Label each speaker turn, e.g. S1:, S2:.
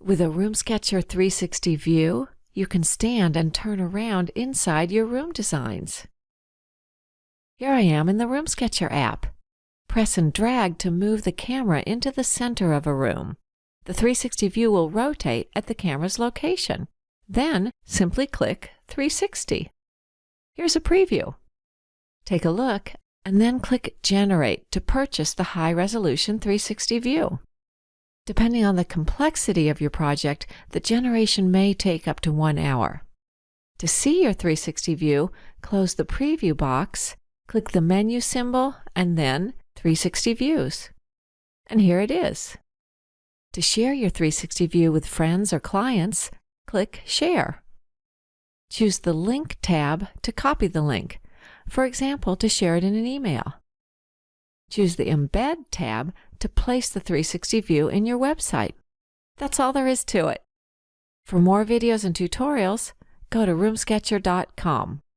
S1: With a RoomSketcher 360 view, you can stand and turn around inside your room designs. Here I am in the RoomSketcher app. Press and drag to move the camera into the center of a room. The 360 view will rotate at the camera's location. Then simply click 360. Here's a preview. Take a look and then click Generate to purchase the high-resolution 360 view. Depending on the complexity of your project, the generation may take up to 1 hour. To see your 360 view, close the preview box, click the menu symbol, and then 360 views. And here it is. To share your 360 view with friends or clients, click Share. Choose the Link tab to copy the link, for example, to share it in an email. Choose the Embed tab to place the 360 view in your website. That's all there is to it. For more videos and tutorials, go to RoomSketcher.com.